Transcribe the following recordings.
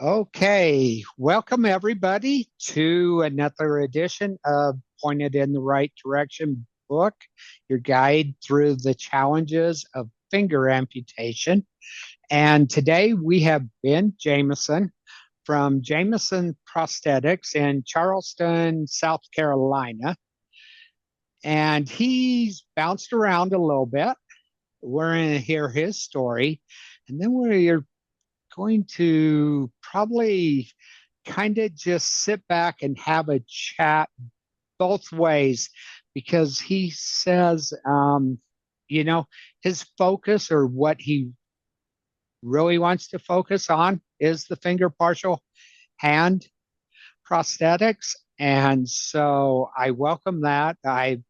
Okay, welcome everybody to another edition of Pointed in the Right Direction book, your guide through the challenges of finger amputation. And today we have Ben Jameson from Jameson Prosthetics in Charleston, South Carolina. And he's bounced around a little bit. We're going to hear his story. And then we're going to probably kind of just sit back and have a chat both ways because he says, you know, his focus or what he really wants to focus on is the finger partial hand prosthetics. And so I welcome that. I'm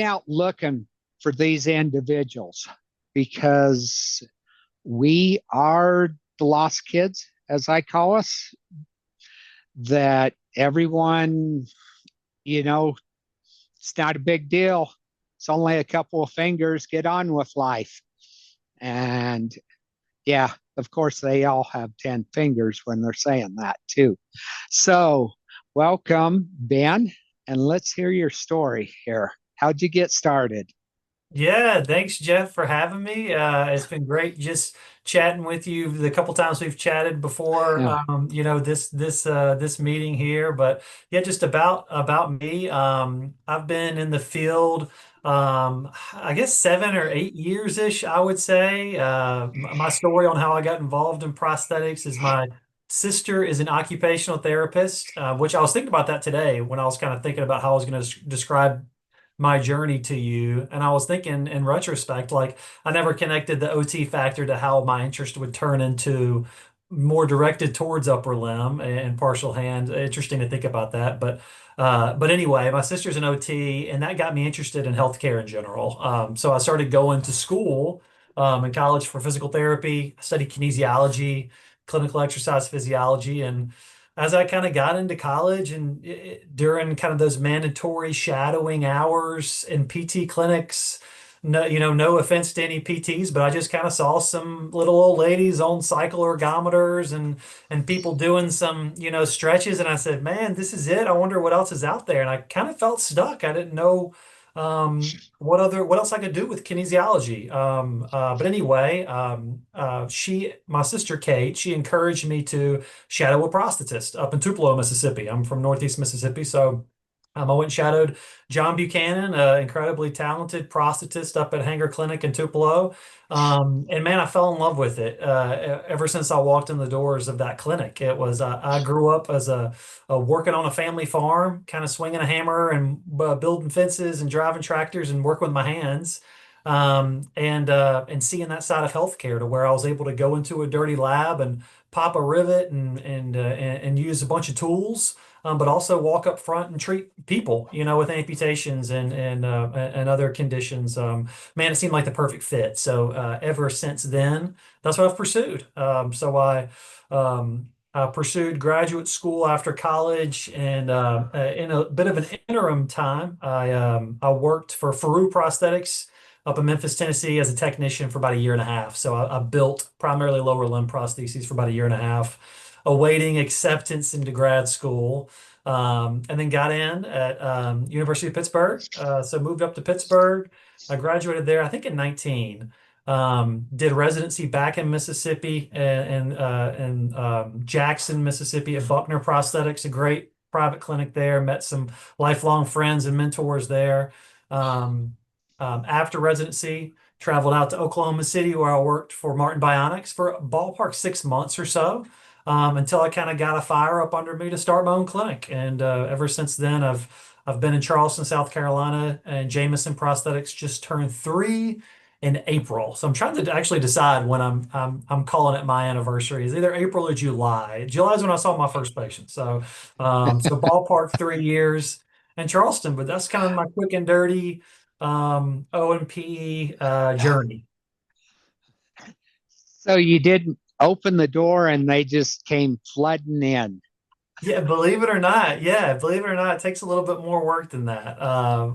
out looking for these individuals because we are the lost kids, as I call us, that everyone, you know, it's not a big deal. It's only a couple of fingers, get on with life. And yeah, of course, they all have 10 fingers when they're saying that too. So, welcome, Ben, and let's hear your story here. How'd you get started? Yeah, thanks, Jeff, for having me. It's been great just chatting with you the couple times we've chatted before. Yeah. This meeting here, but yeah, just about me. I've been in the field, I guess 7 or 8 years ish, I would say. My story on how I got involved in prosthetics is my sister is an occupational therapist, which I was thinking about that today when I was kind of thinking about how I was going to describe my journey to you. And I was thinking in retrospect, like I never connected the OT factor to how my interest would turn into more directed towards upper limb and partial hand. Interesting to think about that. But anyway, my sister's an OT, and that got me interested in healthcare in general. So I started going to school in college for physical therapy. I studied kinesiology, clinical exercise physiology, and as I kind of got into college and during kind of those mandatory shadowing hours in PT clinics, no offense to any PTs, but I just kind of saw some little old ladies on cycle ergometers and people doing some, stretches. And I said, man, this is it. I wonder what else is out there. And I kind of felt stuck. I didn't know what else I could do with kinesiology. But anyway, my sister Kate, she encouraged me to shadow a prosthetist up in Tupelo, Mississippi. I'm from Northeast Mississippi, so I went and shadowed John Buchanan, an incredibly talented prosthetist up at Hanger Clinic in Tupelo. And man, I fell in love with it ever since I walked in the doors of that clinic. I grew up as a working on a family farm, kind of swinging a hammer and building fences and driving tractors and working with my hands. And seeing that side of healthcare to where I was able to go into a dirty lab and pop a rivet and use a bunch of tools, but also walk up front and treat people, with amputations and other conditions. Man, it seemed like the perfect fit. So ever since then, that's what I've pursued. I pursued graduate school after college, and in a bit of an interim time, I worked for Faru Prosthetics up in Memphis, Tennessee, as a technician for about a year and a half. So I built primarily lower limb prostheses for about a year and a half, awaiting acceptance into grad school. And then got in at University of Pittsburgh. So moved up to Pittsburgh. I graduated there, I think, in 19. Did residency back in Mississippi and Jackson, Mississippi at Buckner Prosthetics, a great private clinic there. Met some lifelong friends and mentors there. Um, after residency, traveled out to Oklahoma City where I worked for Martin Bionics for ballpark 6 months or so, until I kind of got a fire up under me to start my own clinic. And ever since then, I've been in Charleston, South Carolina, and Jameson Prosthetics just turned 3 in April. So I'm trying to actually decide when I'm calling it my anniversary. It's either April or July. July is when I saw my first patient. So ballpark 3 years in Charleston. But that's kind of my quick and dirty O&P journey. So you didn't open the door and they just came flooding in. Yeah, believe it or not. Yeah, believe it or not, it takes a little bit more work than that.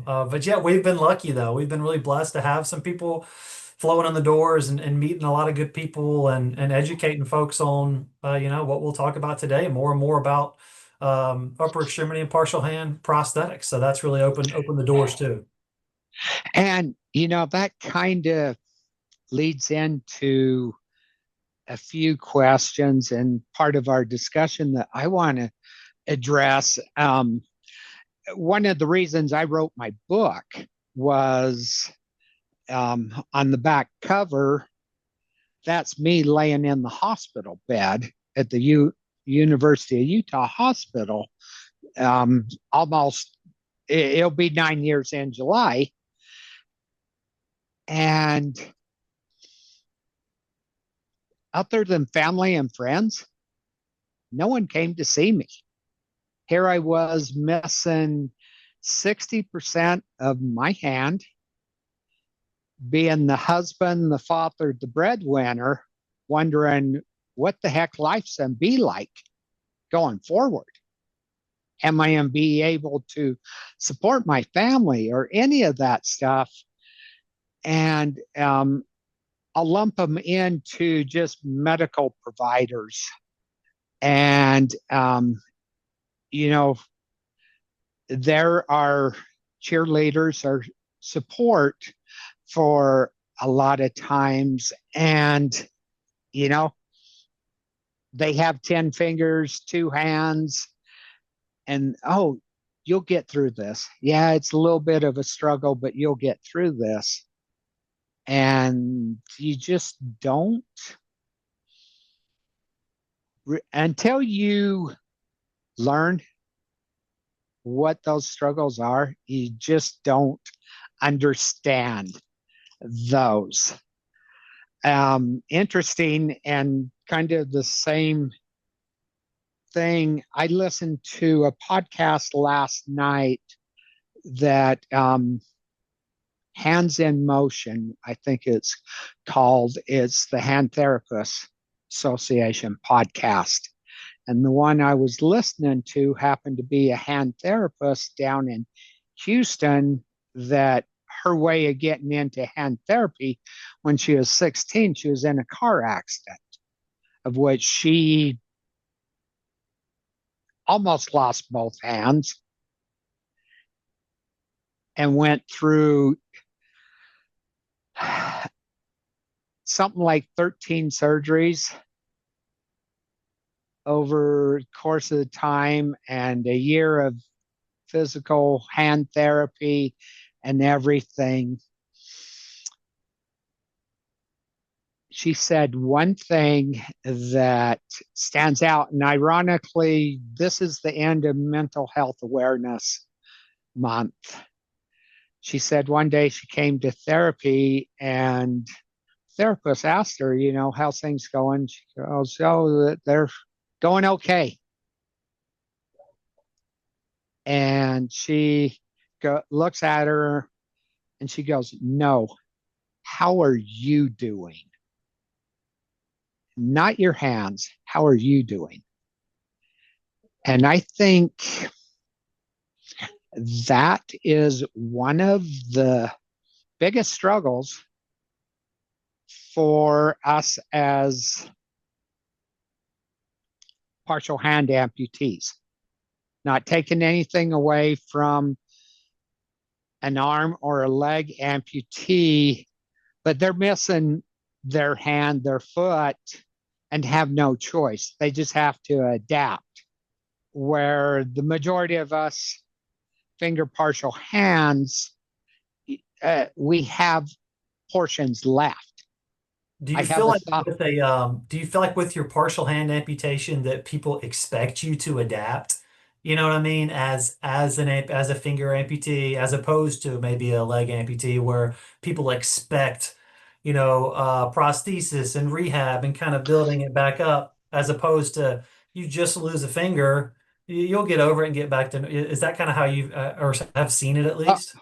But yeah, we've been lucky though. We've been really blessed to have some people flowing in the doors and meeting a lot of good people and educating folks on, what we'll talk about today, more and more about upper extremity and partial hand prosthetics. So that's really opened the doors too. And, that kind of leads into a few questions and part of our discussion that I want to address. One of the reasons I wrote my book was on the back cover, that's me laying in the hospital bed at the University of Utah Hospital. Almost, it'll be 9 years in July. And other than family and friends, no one came to see me. Here I was missing 60% of my hand, being the husband, the father, the breadwinner, wondering what the heck life's going to be like going forward. Am I going to be able to support my family or any of that stuff? And I'll lump them into just medical providers. And, there are cheerleaders or support for a lot of times. And, they have 10 fingers, two hands, and oh, you'll get through this. Yeah, it's a little bit of a struggle, but you'll get through this. And you just don't, until you learn what those struggles are, you just don't understand those. Interesting, and kind of the same thing. I listened to a podcast last night that Hands in Motion, I think it's called. It's the Hand Therapists Association podcast. And the one I was listening to happened to be a hand therapist down in Houston, that her way of getting into hand therapy, when she was 16, she was in a car accident of which she almost lost both hands and went through something like 13 surgeries over the course of the time, and a year of physical hand therapy and everything. She said one thing that stands out, and ironically, this is the end of Mental Health Awareness Month. She said one day she came to therapy and therapist asked her, how's things going? She goes, oh, they're going okay. And she looks at her and she goes, no, how are you doing? Not your hands. How are you doing? And I think that is one of the biggest struggles for us as partial hand amputees. Not taking anything away from an arm or a leg amputee, but they're missing their hand, their foot, and have no choice. They just have to adapt. Where the majority of us finger partial hands, we have portions left. Do I you have feel a like thought. do you feel like with your partial hand amputation that people expect you to adapt? You know what I mean? As a finger amputee, as opposed to maybe a leg amputee where people expect, prosthesis and rehab and kind of building it back up, as opposed to you just lose a finger, you'll get over it and get back to. Is that kind of how you or have seen it at Uh, least?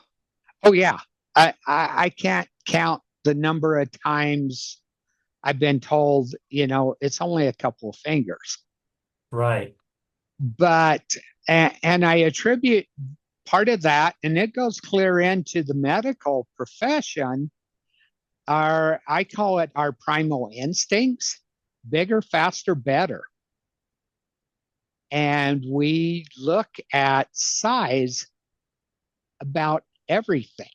oh yeah, I can't count the number of times I've been told, it's only a couple of fingers. Right. But and I attribute part of that, and it goes clear into the medical profession, I call it our primal instincts: bigger, faster, better. And we look at size about everything,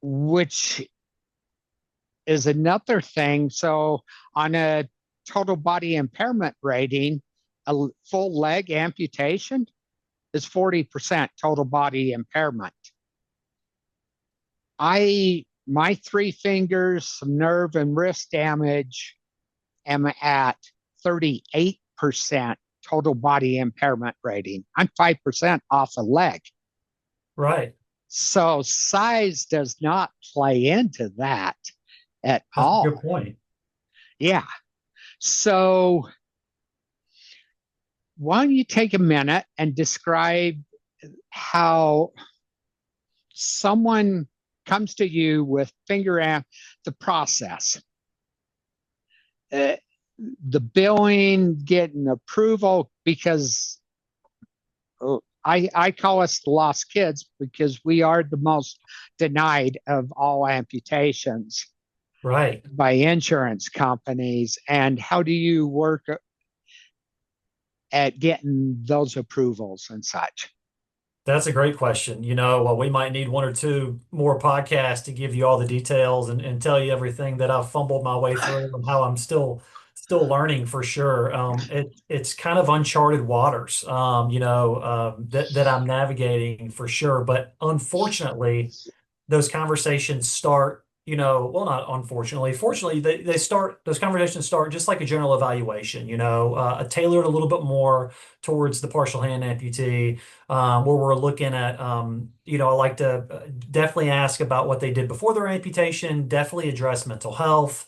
which is another thing. So, on a total body impairment rating, a full leg amputation is 40% total body impairment. My three fingers, some nerve and wrist damage, am at 38% total body impairment rating. I'm 5% off a leg. Right. So size does not play into that at That's a good all. point. Yeah. So why don't you take a minute and describe how someone comes to you with finger amp, the process, uh, the billing, getting approval, because I call us the lost kids because we are the most denied of all amputations Right. by insurance companies. And how do you work at getting those approvals and such? That's a great question. Well, we might need one or two more podcasts to give you all the details and tell you everything that I've fumbled my way through and how I'm still learning for sure. It's kind of uncharted waters, that I'm navigating for sure. But unfortunately, those conversations start, well, not unfortunately, fortunately, those conversations start just like a general evaluation, tailored a little bit more towards the partial hand amputee, where we're looking at, I like to definitely ask about what they did before their amputation, definitely address mental health.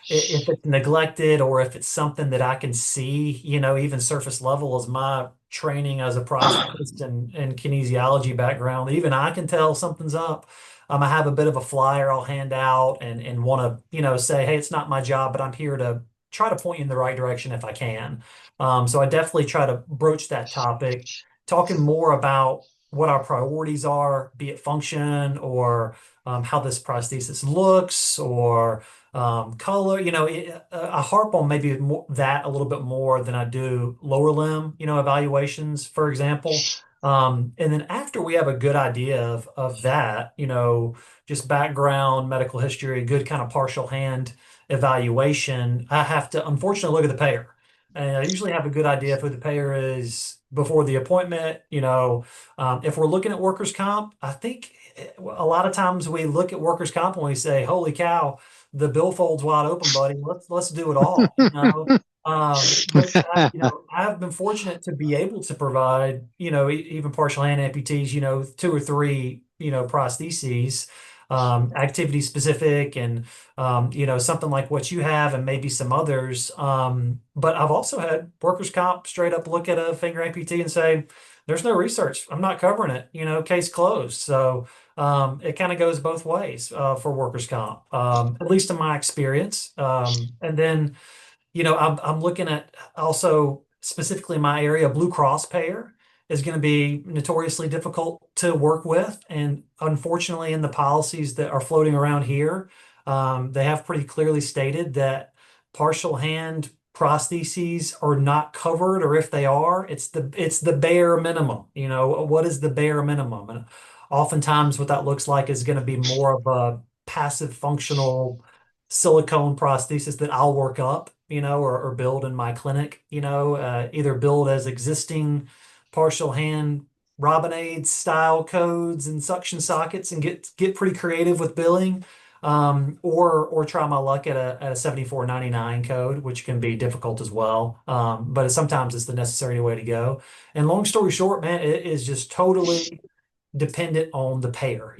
If it's neglected or if it's something that I can see, even surface level as my training as a prosthetist and kinesiology background, even I can tell something's up. I have a bit of a flyer I'll hand out and want to, say, hey, it's not my job, but I'm here to try to point you in the right direction if I can. So I definitely try to broach that topic, talking more about what our priorities are, be it function or how this prosthesis looks or color. I harp on maybe that a little bit more than I do lower limb, evaluations, for example. And then after we have a good idea of that, just background, medical history, a good kind of partial hand evaluation, I have to unfortunately look at the payer. And I usually have a good idea of who the payer is before the appointment. If we're looking at workers' comp, I think a lot of times we look at workers' comp and we say, "Holy cow, the bill folds wide open, buddy. Let's do it all." But I've been fortunate to be able to provide, even partial hand amputees, two or three, prostheses, activity specific and something like what you have and maybe some others. But I've also had workers' comp straight up look at a finger amputee and say, there's no research. I'm not covering it, case closed. So it kind of goes both ways for workers' comp, at least in my experience. And then I'm looking at also specifically my area, Blue Cross payer is going to be notoriously difficult to work with. And unfortunately, in the policies that are floating around here, they have pretty clearly stated that partial hand prostheses are not covered, or if they are, it's the bare minimum. What is the bare minimum? And oftentimes what that looks like is going to be more of a passive functional silicone prosthesis that I'll work up, or build in my clinic, either build as existing partial hand Robinade style codes and suction sockets and get pretty creative with billing, or try my luck at a 7499 code, which can be difficult as well. But sometimes it's the necessary way to go. And long story short, man, it is just totally dependent on the payer.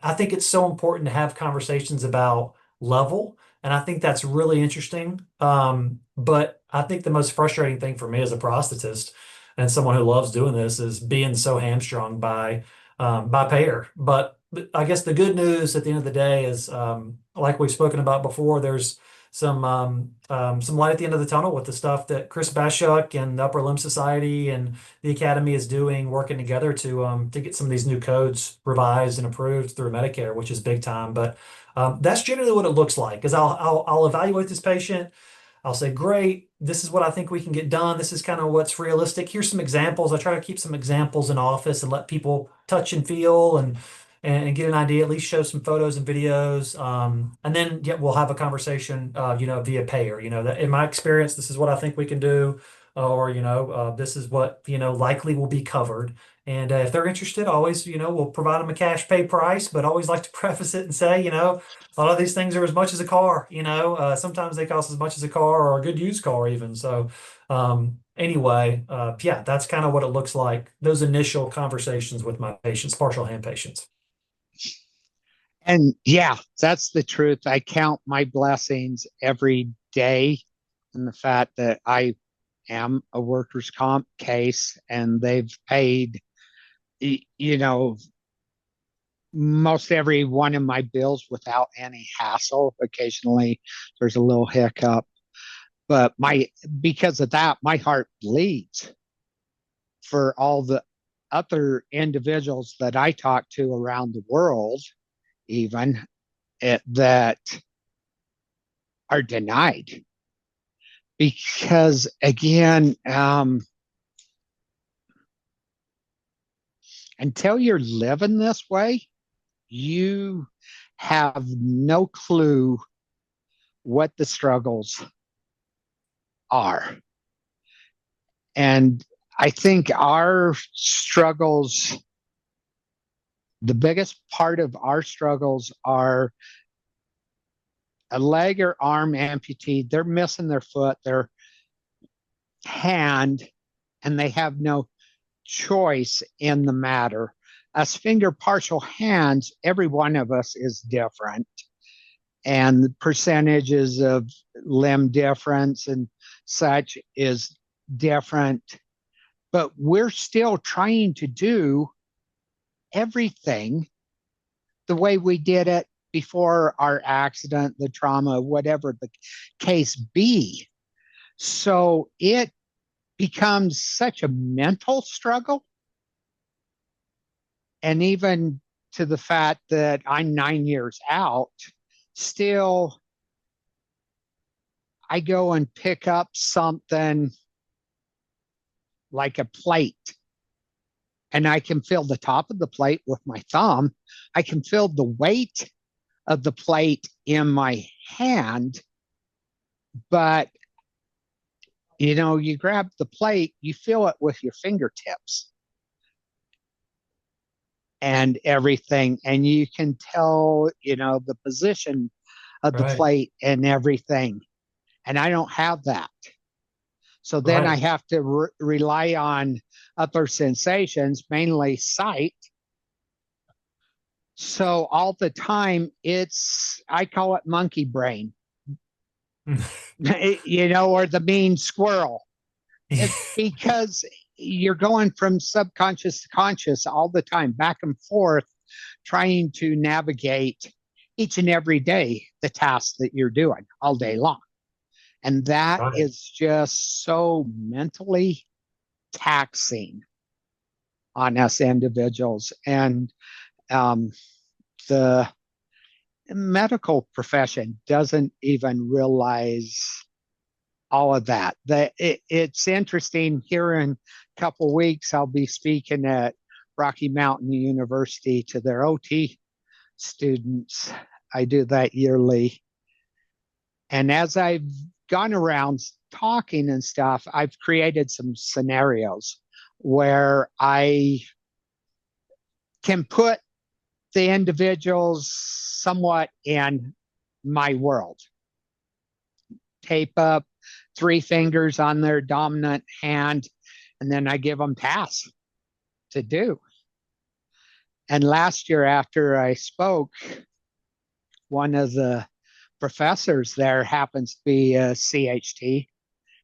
I think it's so important to have conversations about level, and I think that's really interesting. But I think the most frustrating thing for me as a prosthetist and someone who loves doing this is being so hamstrung by payer. But I guess the good news at the end of the day is, like we've spoken about before, there's some light at the end of the tunnel with the stuff that Chris Bashuk and the Upper Limb Society and the Academy is doing, working together to get some of these new codes revised and approved through Medicare, which is big time. But that's generally what it looks like. Is I'll evaluate this patient. I'll say, great, this is what I think we can get done. This is kind of what's realistic. Here's some examples. I try to keep some examples in office and let people touch and feel and get an idea, at least show some photos and videos. And then yeah, we'll have a conversation, via payer. That in my experience, this is what I think we can do, or this is what likely will be covered. And if they're interested, always we'll provide them a cash pay price, but always like to preface it and say a lot of these things are as much as a car. Sometimes they cost as much as a car or a good used car even. So anyway, yeah, that's kind of what it looks like. Those initial conversations with my patients, partial hand patients. And yeah, that's the truth. I count my blessings every day and the fact that I am a workers' comp case and they've paid, you know, most every one of my bills without any hassle. Occasionally there's a little hiccup, but because of that, my heart bleeds for all the other individuals that I talk to around the world, even that are denied. Because again, until you're living this way, you have no clue what the struggles are. And I think our struggles, the biggest part of our struggles are a leg or arm amputee. They're missing their foot, their hand, and they have no choice in the matter. Us finger partial hands, every one of us is different. And the percentages of limb difference and such is different. But we're still trying to do everything the way we did it before our accident, the trauma, whatever the case be. So it becomes such a mental struggle. And even to the fact that I'm 9 years out, still I go and pick up something like a plate and I can feel the top of the plate with my thumb. I can feel the weight of the plate in my hand, but you grab the plate, you feel it with your fingertips and everything, and you can tell, the position of the Right. plate and everything. And I don't have that. So then I Right. have to rely on other sensations, mainly sight. So all the time, I call it monkey brain, or the mean squirrel. Because you're going from subconscious to conscious all the time, back and forth, trying to navigate each and every day the tasks that you're doing all day long. And that Right. is just so mentally taxing on us individuals. And the medical profession doesn't even realize all of that. It's interesting. Here in a couple of weeks, I'll be speaking at Rocky Mountain University to their OT students. I do that yearly. And as I've gone around talking and stuff, I've created some scenarios where I can put the individuals somewhat in my world. Tape up 3 fingers on their dominant hand, and then I give them tasks to do. And last year, after I spoke, one of the professors there happens to be a CHT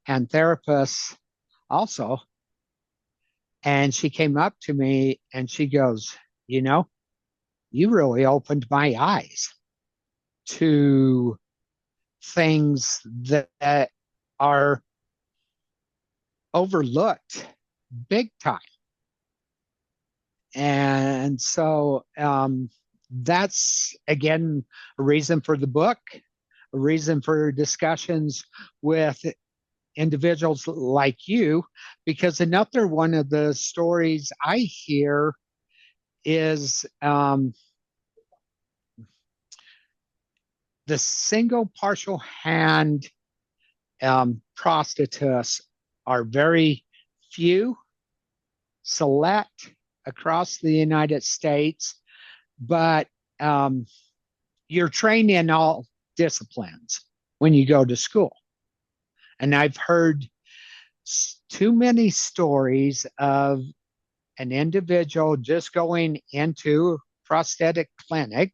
and therapist also. And she came up to me and she goes, you really opened my eyes to things that are overlooked big time. And so that's, again, a reason for the book, a reason for discussions with individuals like you, because another one of the stories I hear is the single partial hand prostitutes are very few, select across the United States, but you're trained in all disciplines when you go to school. And I've heard too many stories of an individual just going into a prosthetic clinic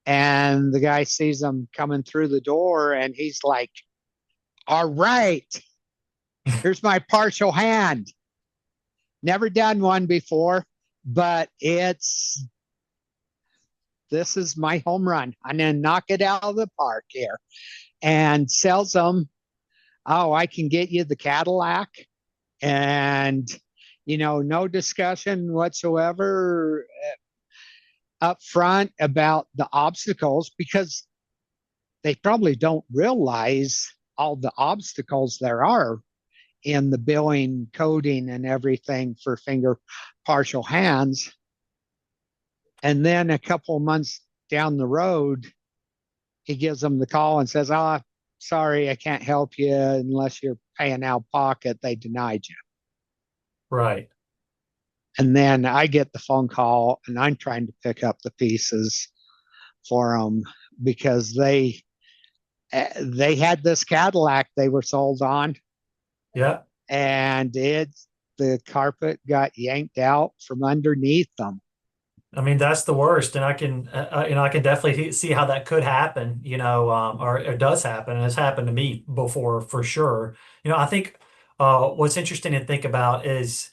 and the guy sees them coming through the door and he's like, all right, here's my partial hand. Never done one before, but this is my home run. I'm going to knock it out of the park here, and sells them. Oh, I can get you the Cadillac, and no discussion whatsoever up front about the obstacles, because they probably don't realize all the obstacles there are in the billing, coding, and everything for finger partial hands. And then a couple of months down the road, he gives them the call and says, "Oh, sorry, I can't help you unless you're paying out of pocket. They denied you." Right. And then I get the phone call and I'm trying to pick up the pieces for them because they had this Cadillac they were sold on, Yeah. and the carpet got yanked out from underneath them. I mean, that's the worst, and I can definitely see how that could happen, or it does happen, and it's happened to me before for sure. I think what's interesting to think about is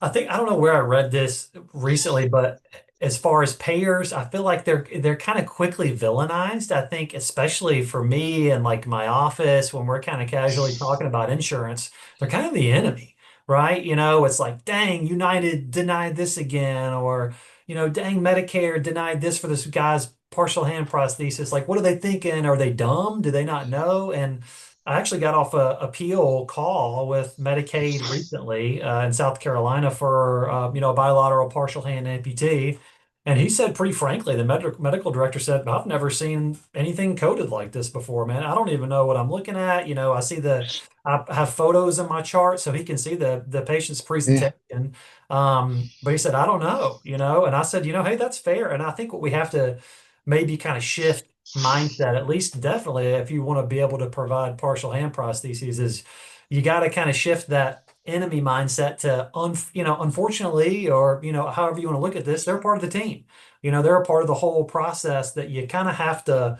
I don't know where I read this recently, but as far as payers, I feel like they're kind of quickly villainized. I think especially for me and like my office when we're kind of casually talking about insurance, they're kind of the enemy, right? It's like, dang, United denied this again, or dang, Medicare denied this for this guy's partial hand prosthesis. Like, what are they thinking? Are they dumb? Do they not know? And I actually got off a appeal call with Medicaid recently in South Carolina for a bilateral partial hand amputee, and he said pretty frankly, the medical director said, "I've never seen anything coded like this before, man. I don't even know what I'm looking at. I have photos in my chart so he can see the patient's Yeah. presentation, but he said I don't know, and I said, hey, that's fair, and I think what we have to maybe kind of shift mindset, at least definitely if you want to be able to provide partial hand prostheses, is you got to kind of shift that enemy mindset to unfortunately, or however you want to look at this, they're part of the team. They're a part of the whole process that you kind of have to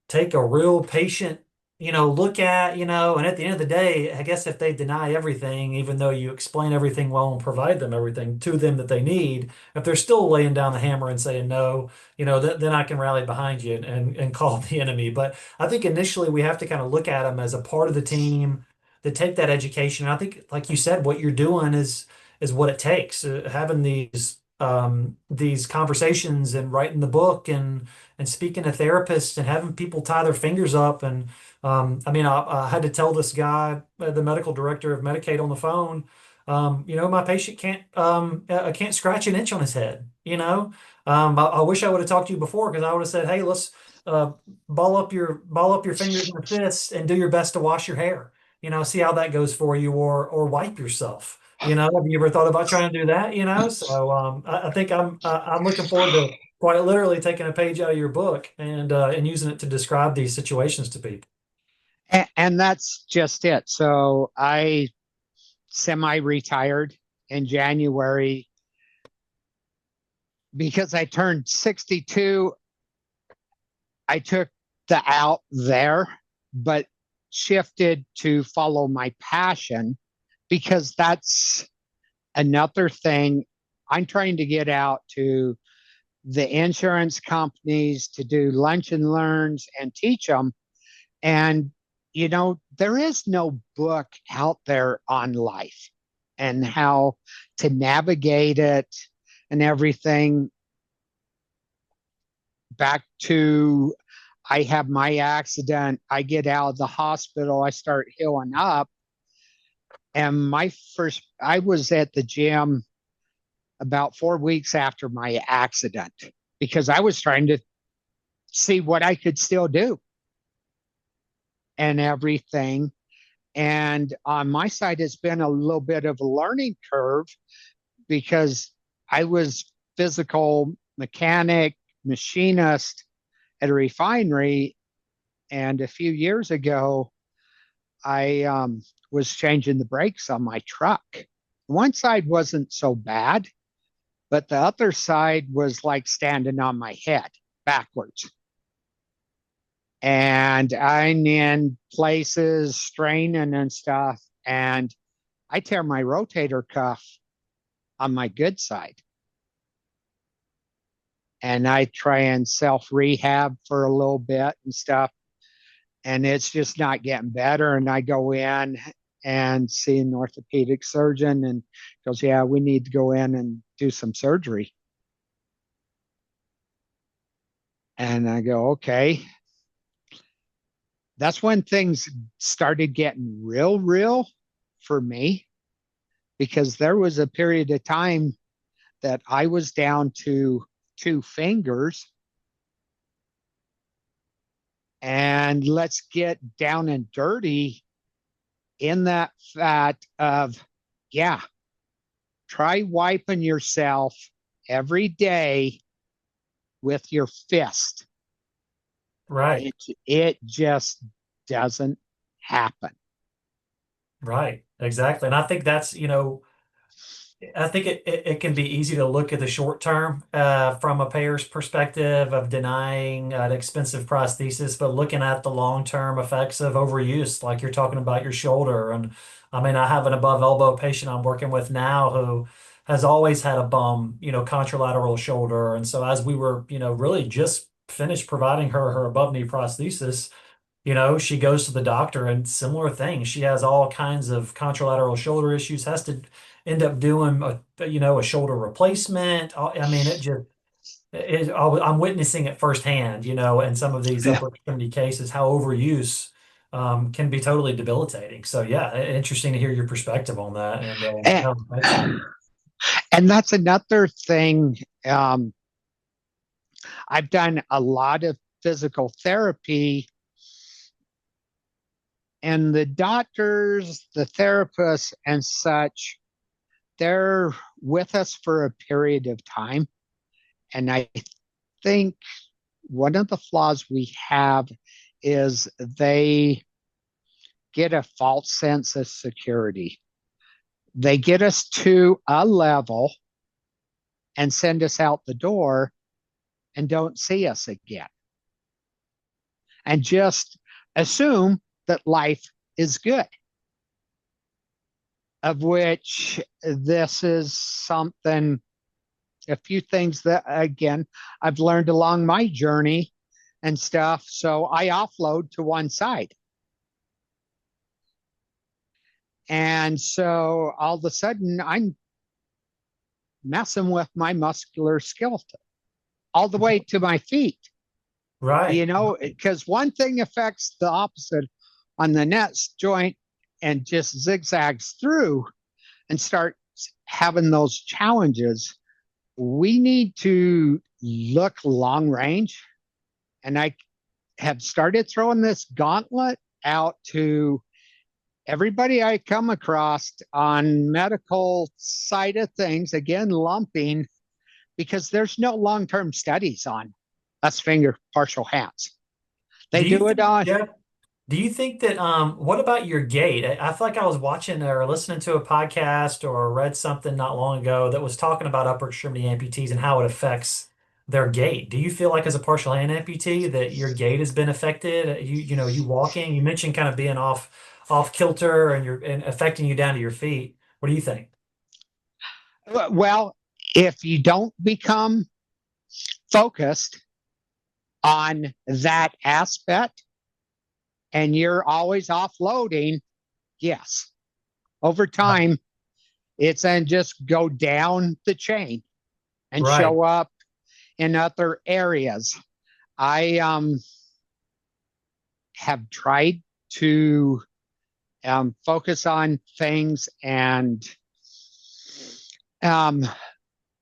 take a real patient, look at, and at the end of the day, I guess if they deny everything, even though you explain everything well and provide them everything to them that they need, if they're still laying down the hammer and saying no, then I can rally behind you and call the enemy. But I think initially we have to kind of look at them as a part of the team that take that education. And I think, like you said, what you're doing is what it takes. Having these conversations and writing the book and speaking to therapists and having people tie their fingers up. And I mean, I had to tell this guy, the medical director of Medicaid, on the phone, my patient can't scratch an inch on his head. I wish I would have talked to you before, because I would have said, hey, let's uh, ball up your fingers in a fist and do your best to wash your hair. See how that goes for you, or wipe yourself. Have you ever thought about trying to do that? So I think I'm looking forward to quite literally taking a page out of your book and using it to describe these situations to people. And that's just it. So I semi-retired in January because I turned 62. I took the out there, but shifted to follow my passion, because that's another thing. I'm trying to get out to the insurance companies to do lunch and learns and teach them. And, there is no book out there on life and how to navigate it and everything. Back to I have my accident, I get out of the hospital, I start healing up. And I was at the gym about 4 weeks after my accident because I was trying to see what I could still do and everything. And on my side, it's been a little bit of a learning curve because I was physical mechanic, machinist at a refinery. And a few years ago, I was changing the brakes on my truck. One side wasn't so bad, but the other side was like standing on my head backwards. And I'm in places straining and stuff. And I tear my rotator cuff on my good side. And I try and self rehab for a little bit and stuff. And it's just not getting better. And I go in and see an orthopedic surgeon and goes, yeah, we need to go in and do some surgery. And I go, okay. That's when things started getting real for me because there was a period of time that I was down to 2 fingers. And let's get down and dirty in that fact of, yeah, try wiping yourself every day with your fist. Right. It just doesn't happen. Right. Exactly. And I think that's, I think it can be easy to look at the short term from a payer's perspective of denying an expensive prosthesis, but looking at the long term effects of overuse, like you're talking about your shoulder. And I mean, I have an above elbow patient I'm working with now who has always had a bum, contralateral shoulder. And so as we were, really just finished providing her above knee prosthesis, she goes to the doctor and similar thing. She has all kinds of contralateral shoulder issues, has to end up doing a shoulder replacement. I mean, I'm witnessing it firsthand, in some of these upper extremity cases, how overuse can be totally debilitating. So yeah, interesting to hear your perspective on that and and, how it affects you. and that's another thing. I've done a lot of physical therapy, and the doctors, the therapists, and such, they're with us for a period of time. And I think one of the flaws we have is they get a false sense of security. They get us to a level and send us out the door and don't see us again. And just assume that life is good, of which this is something, a few things that, again, I've learned along my journey and stuff. So I offload to one side. And so all of a sudden, I'm messing with my muscular skeleton all the way to my feet, Right. because one thing affects the opposite on the next joint and just zigzags through and start having those challenges. We need to look long range. And I have started throwing this gauntlet out to everybody I come across on medical side of things, again, lumping, because there's no long-term studies on us finger partial hands. They Do you do it think, on, yeah, Do you think that what about your gait? I feel like I was watching or listening to a podcast or read something not long ago that was talking about upper extremity amputees and how it affects their gait. Do you feel like as a partial hand amputee that your gait has been affected? You walking, you mentioned kind of being off kilter and affecting you down to your feet. What do you think? well, if you don't become focused on that aspect and you're always offloading, yes, over time, it's then just go down the chain and Right. show up in other areas. I have tried to focus on things and um,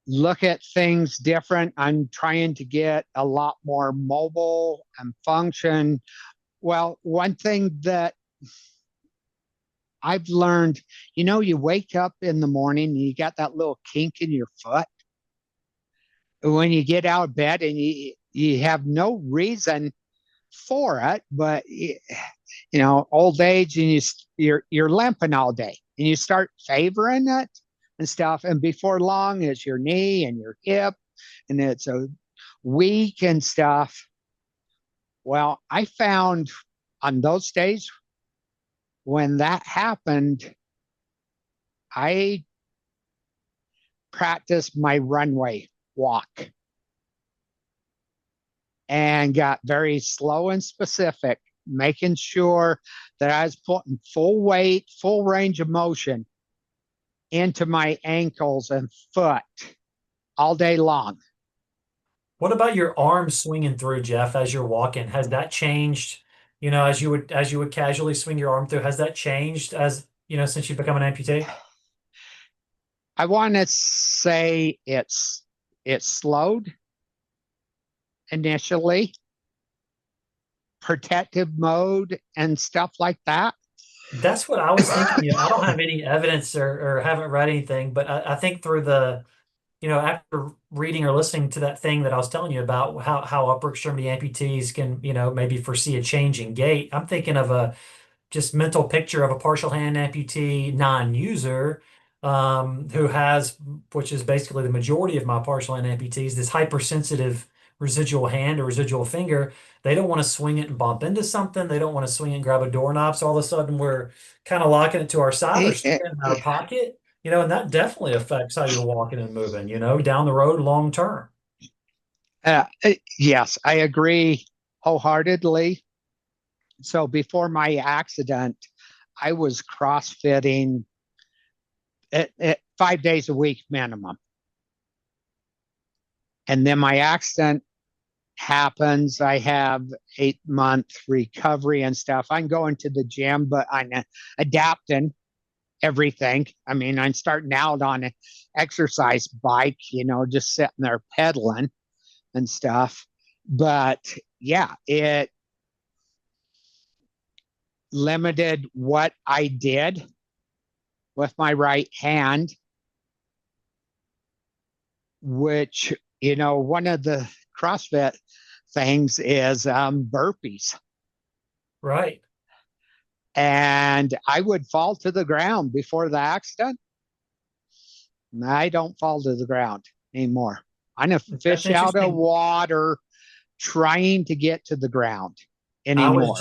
look at things different. I'm trying to get a lot more mobile and function. Well, one thing that I've learned, you wake up in the morning and you got that little kink in your foot when you get out of bed and you have no reason for it, but old age and you're limping all day and you start favoring it and stuff, and before long it's your knee and your hip and it's a weak and stuff. Well, I found on those days when that happened, I practiced my runway walk and got very slow and specific, making sure that I was putting full weight, full range of motion into my ankles and foot all day long. What about your arms swinging through, Jeff, as you're walking? Has that changed, as you would casually swing your arm through, has that changed since you've become an amputee? I want to say it slowed initially, protective mode and stuff like that. That's what I was thinking. I don't have any evidence or haven't read anything, but I think through after reading or listening to that thing that I was telling you about, how upper extremity amputees can, maybe foresee a change in gait. I'm thinking of a just mental picture of a partial hand amputee non-user who has, which is basically the majority of my partial hand amputees, this hypersensitive residual hand or residual finger. They don't want to swing it and bump into something. They don't want to swing it and grab a doorknob. So all of a sudden we're kind of locking it to our side or sticking it in our pocket, and that definitely affects how you're walking and moving, down the road long term. Yes, I agree wholeheartedly. So before my accident, I was CrossFitting at 5 days a week minimum. And then my accident happens. I have 8-month recovery and stuff. I'm going to the gym, but I'm adapting everything. I mean, I'm starting out on an exercise bike, just sitting there pedaling and stuff. But yeah, it limited what I did with my right hand, which, one of the CrossFit things is burpees. Right. And I would fall to the ground before the accident. I don't fall to the ground anymore. I'm a That's fish out of interesting. water trying to get to the ground I anymore.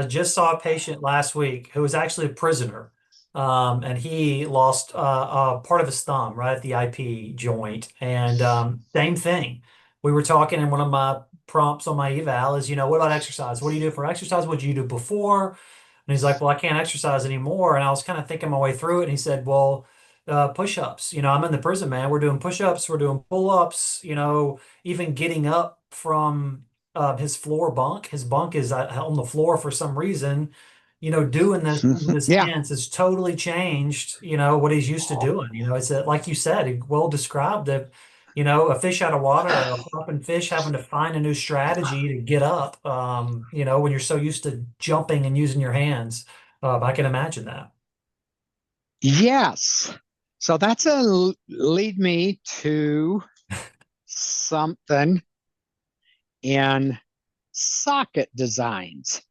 just saw a patient last week who was actually a prisoner, and he lost part of his thumb right at the IP joint. And same thing. We were talking, and one of my prompts on my eval is, what about exercise? What do you do for exercise? What did you do before? And he's like, well, I can't exercise anymore. And I was kind of thinking my way through it. And he said, well, push-ups. I'm in the prison, man. We're doing push-ups. We're doing pull-ups. Even getting up from his floor bunk. His bunk is on the floor for some reason. Doing this with his Yeah. hands has totally changed, what he's used to doing. It's like you said, well described that, a fish out of water or a flopping fish having to find a new strategy to get up, when you're so used to jumping and using your hands. I can imagine that. Yes. So that's a lead me to something in socket designs.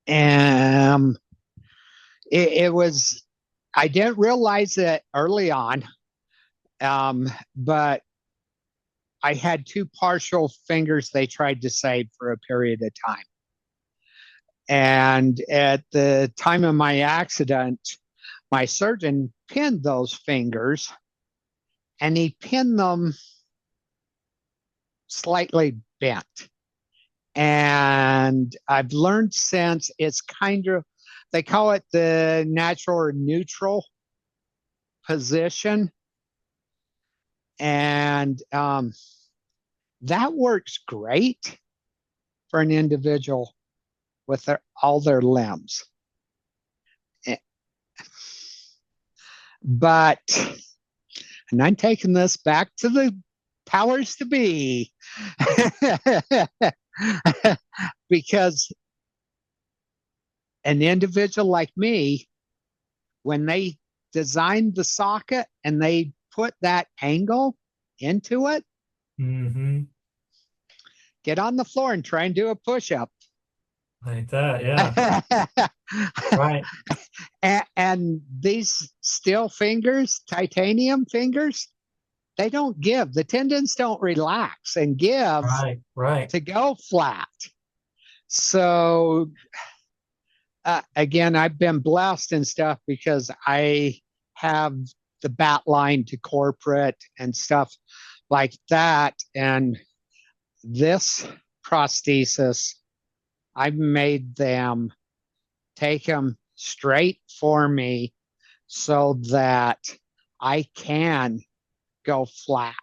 And it was, I didn't realize it early on, but I had two partial fingers they tried to save for a period of time. And at the time of my accident, my surgeon pinned those fingers and he pinned them slightly bent. And I've learned since it's kind of, they call it the natural or neutral position. And that works great for an individual with all their limbs. But, and I'm taking this back to the powers to be, because an individual like me, when they designed the socket and they put that angle into it, Mm-hmm. get on the floor and try and do a push up. Like that, yeah. Right, And these steel fingers, titanium fingers, they don't give. The tendons don't relax and give right. to go flat. So, again, I've been blessed and stuff because I have the bat line to corporate and stuff like that. And this prosthesis, I've made them take them straight for me so that I can go flat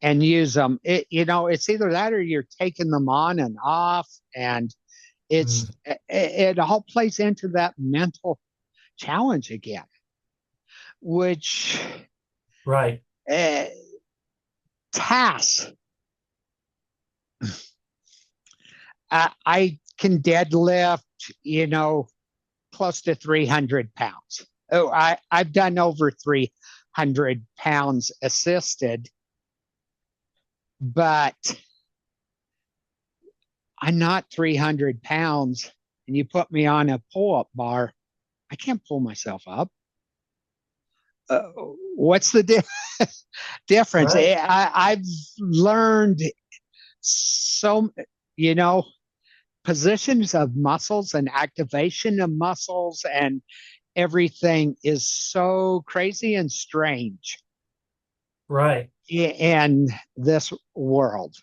and use them. It's either that or you're taking them on and off, and Mm, it all plays into that mental challenge again, which right, uh, tasks. I can deadlift, close to 300 pounds. Oh, I've done over 300 pounds assisted, but I'm not 300 pounds. And you put me on a pull up bar, I can't pull myself up. What's the difference? right, I've learned so, you know, positions of muscles and activation of muscles and everything is so crazy and strange right. in this world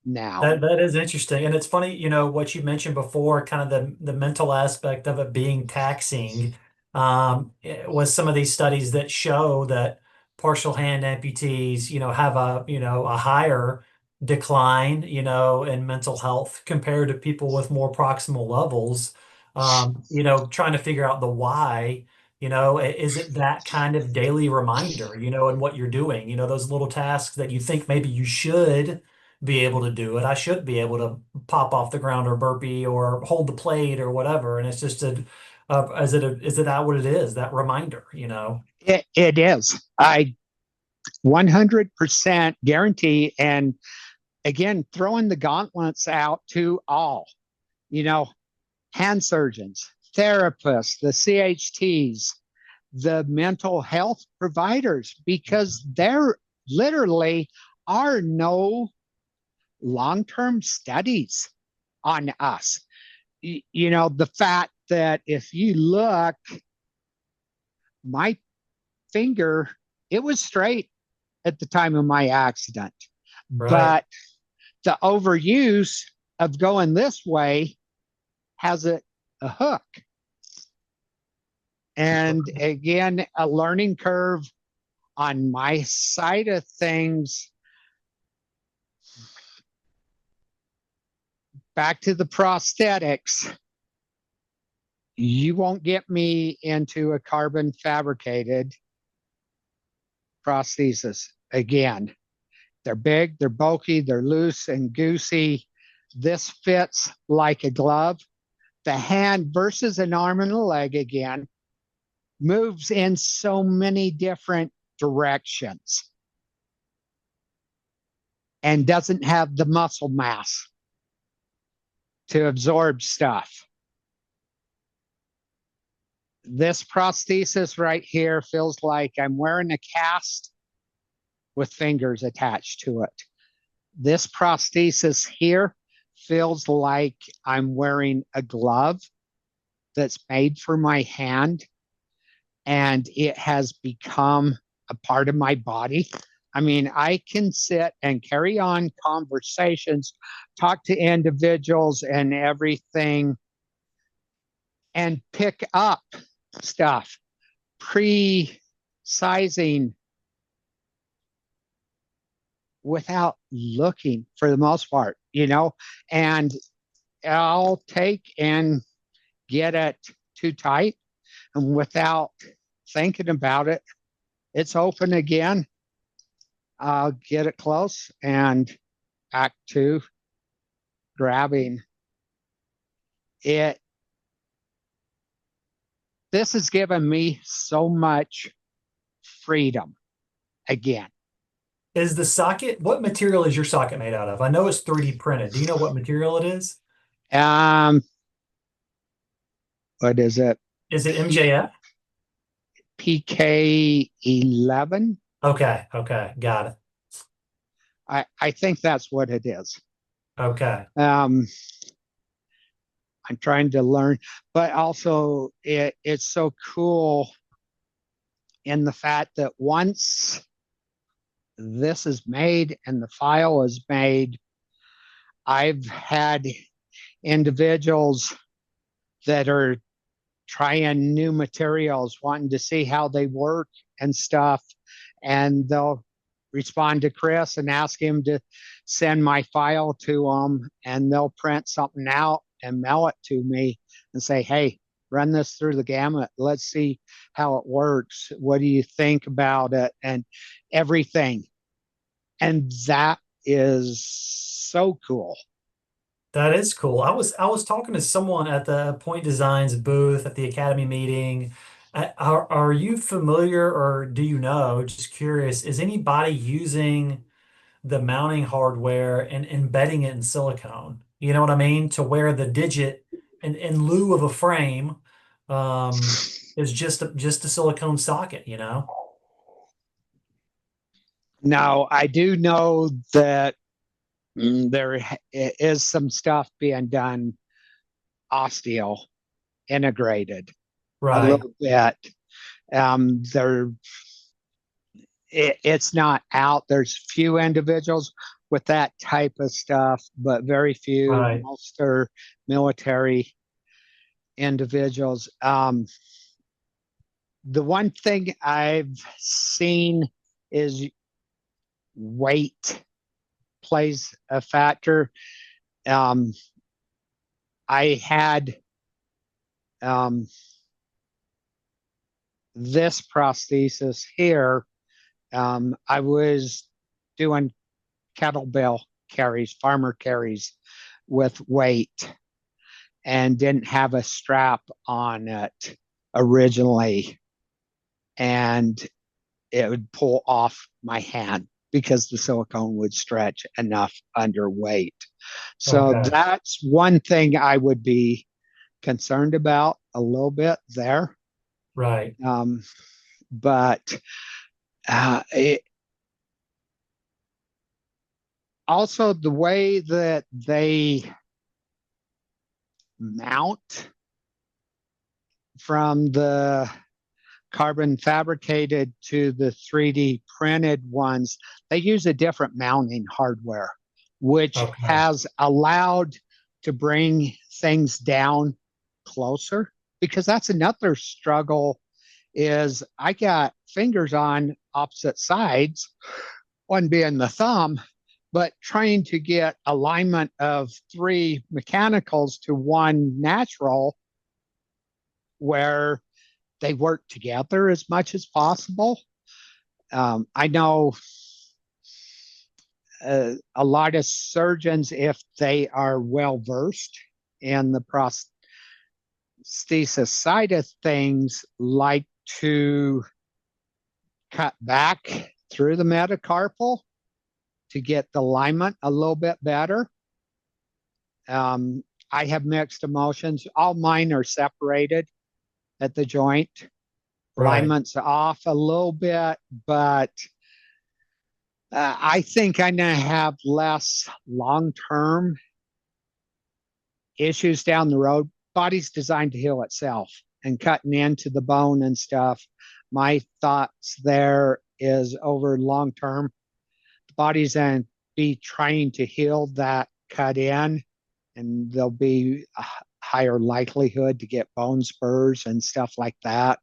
now. That is interesting. And it's funny, what you mentioned before, kind of the mental aspect of it being taxing, was some of these studies that show that partial hand amputees, have a higher decline, in mental health compared to people with more proximal levels. Trying to figure out the why, is it that kind of daily reminder, and what you're doing, those little tasks that you think maybe you should be able to do it. I should be able to pop off the ground or burpee or hold the plate or whatever. And it's just is it that what it is? That reminder, It is. I 100% guarantee. And again, throwing the gauntlets out to all, you know, hand surgeons, therapists, the CHTs, the mental health providers, because there literally are no long term studies on us. The fact that if you look, my finger, it was straight at the time of my accident, Right, but the overuse of going this way has a hook. And again, a learning curve on my side of things. Back to the prosthetics. You won't get me into a carbon fabricated prosthesis again. They're big, they're bulky, they're loose and goosey. This fits like a glove. The hand versus an arm and a leg again moves in so many different directions and doesn't have the muscle mass to absorb stuff. This prosthesis right here feels like I'm wearing a cast with fingers attached to it. This prosthesis here feels like I'm wearing a glove that's made for my hand, and it has become a part of my body I mean, I can sit and carry on conversations, talk to individuals and everything, and pick up stuff, pre sizing without looking for the most part, and I'll take and get it too tight, and without thinking about it, it's open again. I'll get it close and back to grabbing it. This has given me so much freedom again. Is the socket, what material is your socket made out of? I know it's 3D printed. Do you know what material it is? Um, what is it? Is it MJF? PK11. Okay, okay, got it. I think that's what it is. Okay, I'm trying to learn, but also it's so cool in the fact that once this is made and the file is made, I've had individuals that are trying new materials, wanting to see how they work and stuff, and they'll respond to Chris and ask him to send my file to them, and they'll print something out and mail it to me and say, hey, run this through the gamut. Let's see how it works. What do you think about it? And everything. And that is so cool. that is cool. I was talking to someone at the Point Designs booth at the Academy meeting. Are you familiar or do you know, just curious, is anybody using the mounting hardware and embedding it in silicone? You know what I mean? To where the digit in lieu of a frame is just a silicone socket, you know? Now, I do know that there is some stuff being done osteo integrated a Right, little bit. There, it's not out. There's few individuals with that type of stuff, but very few. right. Most are military individuals. The one thing I've seen is weight plays a factor. Um, I had um, this prosthesis here. I was doing kettlebell carries, farmer carries with weight, and didn't have a strap on it originally. And it would pull off my hand because the silicone would stretch enough under weight. So Okay, that's one thing I would be concerned about a little bit there. right. Um, but it, also the way that they mount from the carbon fabricated to the 3D printed ones, they use a different mounting hardware, which Okay, has allowed to bring things down closer, because that's another struggle is I got fingers on opposite sides, one being the thumb, but trying to get alignment of three mechanicals to one natural where they work together as much as possible. I know a lot of surgeons, if they are well versed in the prosthesis side of things, like to cut back through the metacarpal to get the alignment a little bit better. I have mixed emotions. All mine are separated at the joint. right. Alignment's off a little bit, but I think I'm going to have less long term issues down the road. Body's designed to heal itself, and cutting into the bone and stuff. My thoughts there is over long term. body's going to be trying to heal that cut in, and there'll be a higher likelihood to get bone spurs and stuff like that.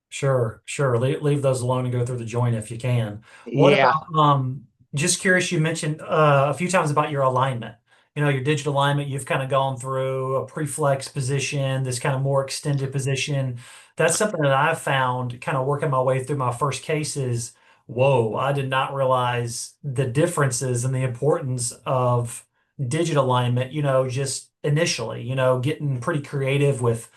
Sure, sure. Leave those alone and go through the joint if you can. What Yeah. about just curious, you mentioned a few times about your alignment. You know, your digital alignment, you've kind of gone through a pre-flex position, this kind of more extended position. That's something that I've found kind of working my way through my first cases. Whoa, I did not realize the differences and the importance of digital alignment, just initially, getting pretty creative with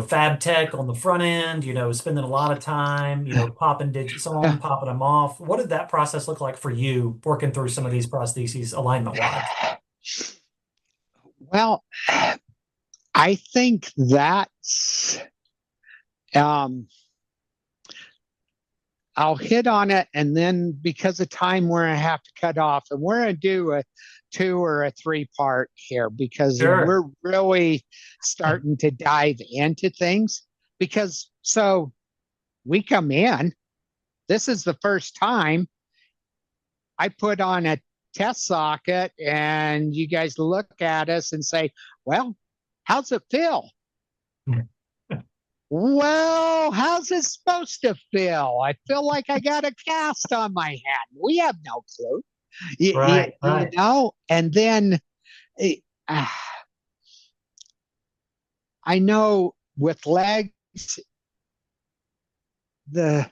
fab tech on the front end, spending a lot of time, popping digits on, popping them off. What did that process look like for you working through some of these prostheses alignment wise? Well, I think that's um, I'll hit on it, and then because of time, we're gonna have to cut off, and we're gonna do a two or a three part here because Sure. we're really starting to dive into things. Because so we come in, this is the first time I put on a test socket, and you guys look at us and say, "Well, how's it feel?" Well, how's it supposed to feel? I feel like I got a cast on my hand. We have no clue, Right, you right, know? And then uh, I know with legs, the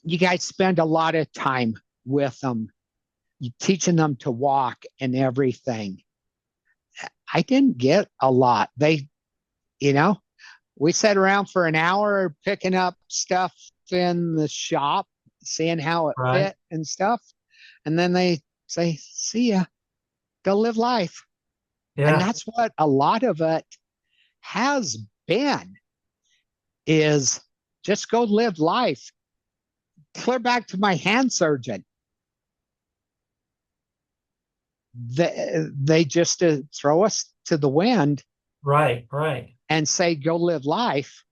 you guys spend a lot of time with them, teaching them to walk and everything. I didn't get a lot. You know, we sat around for an hour picking up stuff in the shop, seeing how it right. fit and stuff. And then they say, "See ya, go live life." And Yeah, that's what a lot of it has been is just go live life. Clear back to my hand surgeon. They just throw us to the wind right, right. and say, go live life.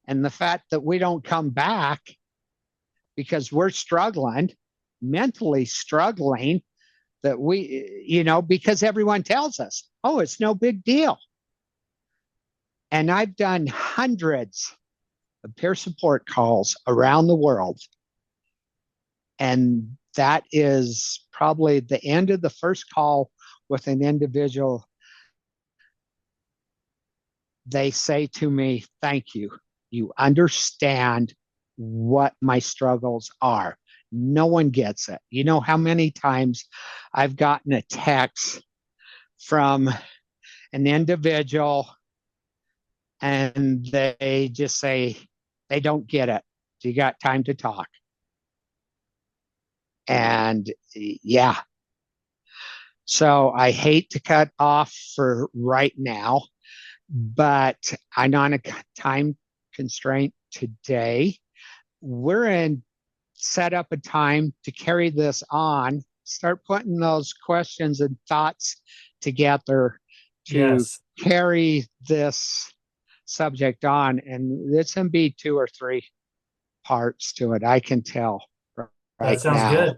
And the fact that we don't come back because we're struggling, mentally struggling, that because everyone tells us, oh, it's no big deal. And I've done hundreds of peer support calls around the world. And that is probably the end of the first call with an individual. They say to me, thank you. You understand what my struggles are. No one gets it. You know how many times I've gotten a text from an individual and they just say they don't get it. Do you got time to talk? And yeah, so I hate to cut off for right now, but I'm on a time constraint today. We're in set up a time to carry this on, start putting those questions and thoughts together to Yes. carry this subject on. And it's going to be two or three parts to it. I can tell That right sounds now. good.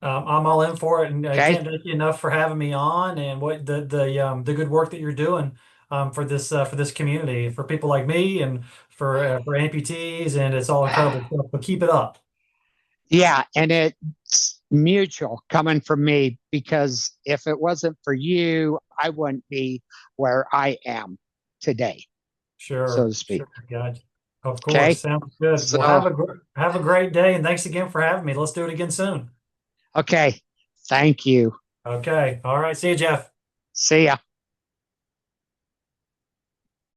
I'm all in for it, and I Okay. can't thank you enough for having me on and what the good work that you're doing for this community, for people like me, and for amputees, and it's all incredible stuff. But keep it up. Yeah. And it's mutual coming from me because if it wasn't for you, I wouldn't be where I am today, so Sure, to speak. sure, God, of course, Okay. sounds good. Well, So, have a great day, and thanks again for having me. Let's do it again soon. okay. Thank you. Okay, all right. See you, Jeff. See ya.